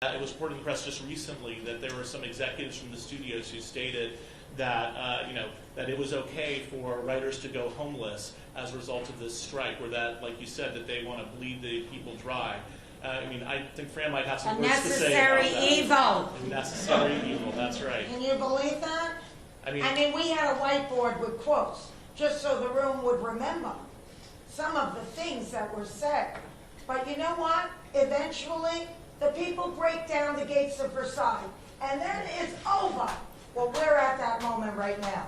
It was reported in the press just recently that there were some executives from the studios who stated that that it was okay for writers to go homeless as a result of this strike, or that, like you said, that they want to bleed the people dry. I mean, I think Fran might have some words to say about that. Necessary evil. Necessary evil. That's right. Can you believe that? I mean, we had a whiteboard with quotes just so the room would remember some of the things that were said. But you know what? Eventually, the people break down the gates of Versailles, and then it's over. Well, we're at that moment right now.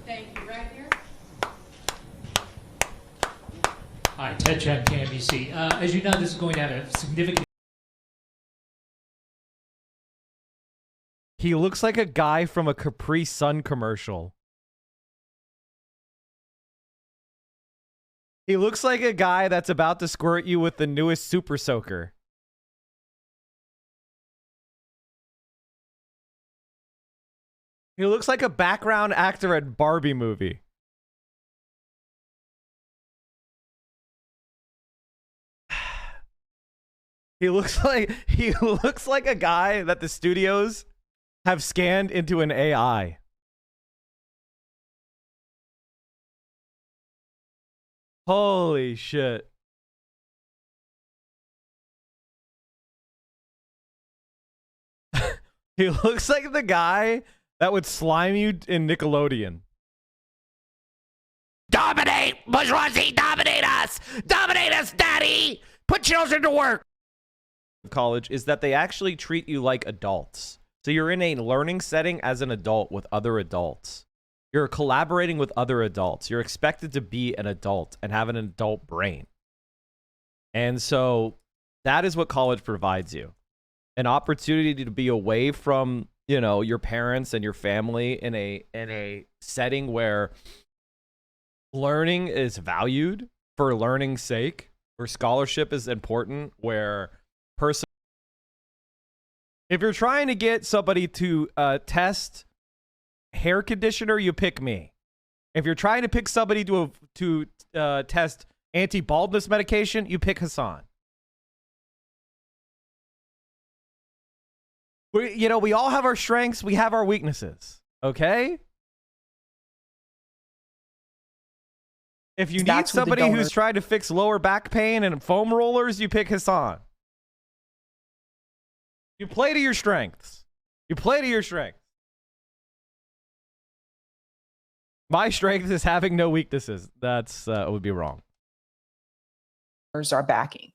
Thank you. Right here. Hi, Ted Chen, KNBC. As you know, this is going to have a significant... He looks like a guy from a Capri Sun commercial. He looks like a guy that's about to squirt you with the newest Super Soaker. He looks like a background actor at Barbie movie. He looks like a guy that the studios have scanned into an AI. Holy shit. He looks like the guy that would slime you in Nickelodeon. Dominate, bourgeoisie, dominate us! Dominate us, daddy! Put children to work! College is that they actually treat you like adults. So you're in a learning setting as an adult with other adults. You're collaborating with other adults. You're expected to be an adult and have an adult brain. And so that is what college provides you. An opportunity to be away from, you know, your parents and your family in a setting where learning is valued for learning's sake, where scholarship is important, where if you're trying to get somebody to test hair conditioner, you pick me. If you're trying to pick somebody to test anti-baldness medication, you pick Hasan. We all have our strengths, we have our weaknesses, okay? If you need somebody who's trying to fix lower back pain and foam rollers, you pick Hasan. You play to your strengths. You play to your strengths. My strength is having no weaknesses. That's would be wrong. Are backing.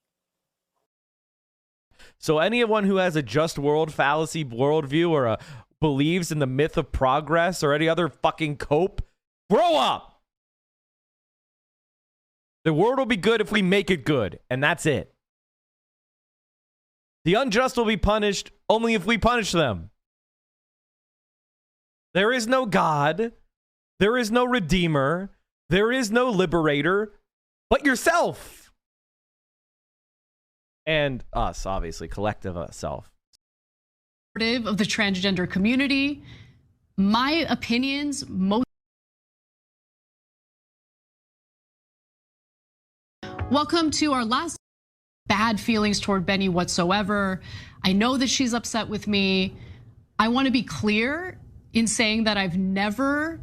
So anyone who has a just world fallacy worldview or believes in the myth of progress or any other fucking cope, grow up. The world will be good if we make it good, and that's it. The unjust will be punished only if we punish them. There is no God. There is no Redeemer. There is no Liberator but yourself. And us, obviously, collective self. Of the transgender community, my opinions most. Welcome to our last bad feelings toward Benny whatsoever. I know that she's upset with me. I want to be clear in saying that I've never,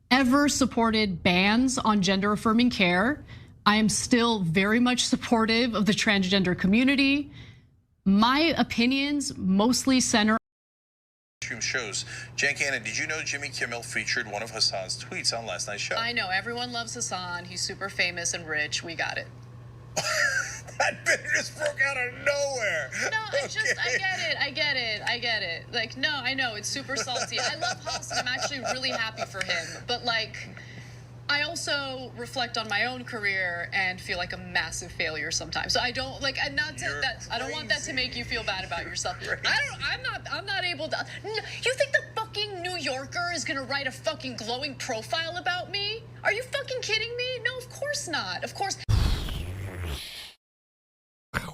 ever supported bans on gender affirming care. I am still very much supportive of the transgender community. My opinions mostly center. Shows. Jen Cannon, did you know Jimmy Kimmel featured one of Hasan's tweets on last night's show? I know, everyone loves Hasan. He's super famous and rich. We got it. That bitterness broke out of nowhere. No, it's just, I get it. Like, no, I know, it's super salty. I love Hasan. I'm actually really happy for him. But, like, I also reflect on my own career and feel like a massive failure sometimes. So I don't, like, I don't want that to make you feel bad about yourself. I'm not able to. You think the fucking New Yorker is gonna write a fucking glowing profile about me? Are you fucking kidding me? No, of course not. Of course.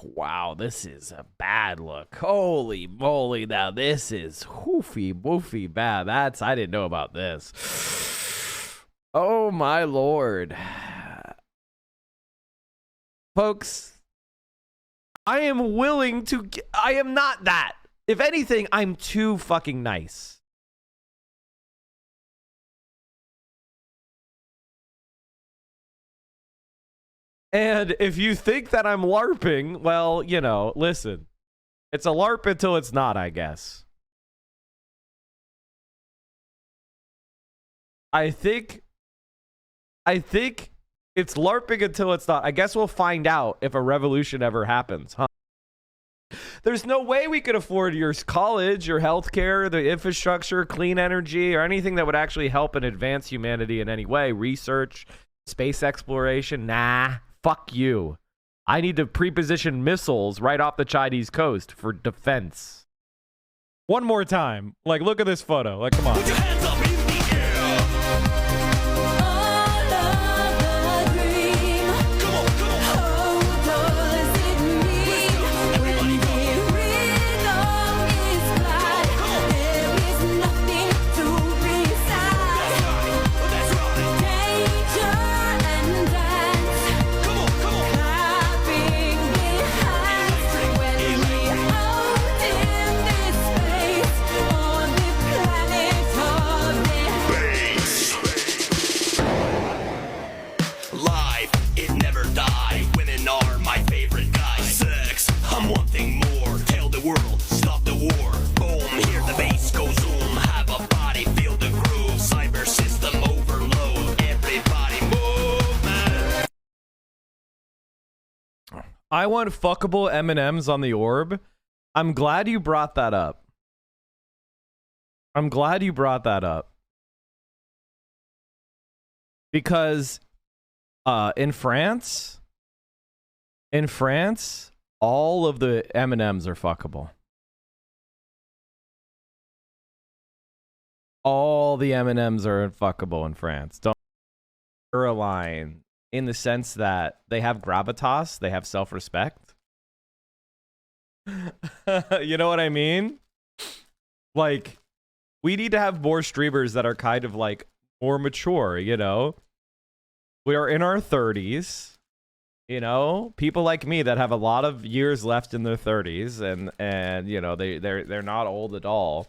Wow, this is a bad look. Holy moly, now this is woofy bad. I didn't know about this. Oh my lord. Folks, I am willing to. I am not that. If anything, I'm too fucking nice. And if you think that I'm LARPing, well, you know, listen. It's a LARP until it's not, I guess. I think it's LARPing until it's not. I guess we'll find out if a revolution ever happens, huh? There's no way we could afford your college, your healthcare, the infrastructure, clean energy, or anything that would actually help and advance humanity in any way. Research, space exploration, nah, fuck you. I need to pre-position missiles right off the Chinese coast for defense. One more time. Like, look at this photo. Like, come on. Put your hands up in the air. I want fuckable M&Ms on the orb. I'm glad you brought that up. I'm glad you brought that up. Because in France, all of the M&Ms are fuckable. All the M&Ms are fuckable in France. Don't align. In the sense that they have gravitas, they have self-respect. You know what I mean? Like, we need to have more streamers that are kind of like more mature, you know? We are in our 30s, you know? People like me that have a lot of years left in their 30s and you know, they're not old at all.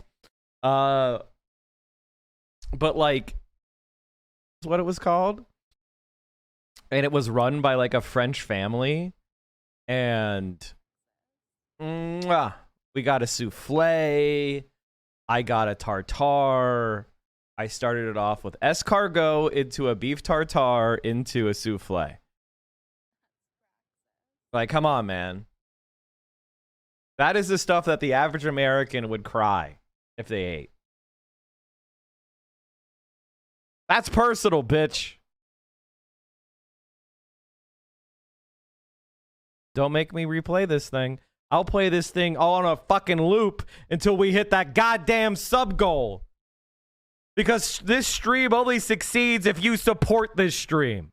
But like, that's what it was called? And it was run by like a French family. And we got a souffle. I got a tartare. I started it off with escargot into a beef tartare into a souffle. Like, come on, man. That is the stuff that the average American would cry if they ate. That's personal, bitch. Don't make me replay this thing. I'll play this thing all on a fucking loop until we hit that goddamn sub goal. Because this stream only succeeds if you support this stream.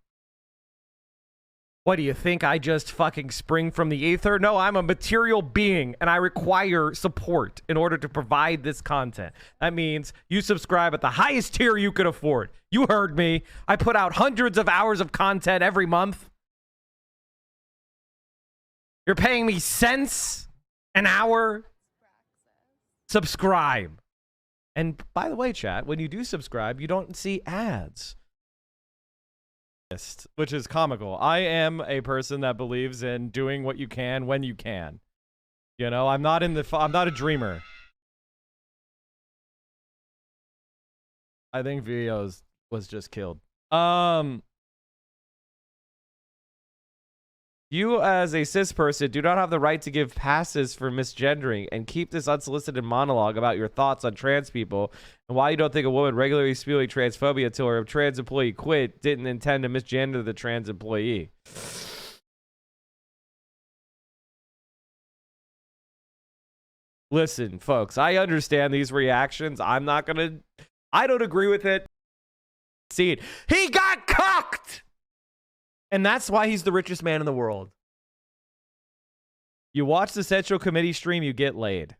What do you think? I just fucking spring from the ether? No, I'm a material being and I require support in order to provide this content. That means you subscribe at the highest tier you could afford. You heard me. I put out hundreds of hours of content every month. You're paying me cents an hour. Subscribe. And by the way, chat, when you do subscribe, you don't see ads. Which is comical. I am a person that believes in doing what you can when you can. You know, I'm not a dreamer. I think Videos was just killed. You as a cis person do not have the right to give passes for misgendering and keep this unsolicited monologue about your thoughts on trans people and why you don't think a woman regularly spewing transphobia until her trans employee quit didn't intend to misgender the trans employee. Listen, folks, I understand these reactions. I don't agree with it. See it. He got cucked! And that's why he's the richest man in the world. You watch the Central Committee stream, you get laid.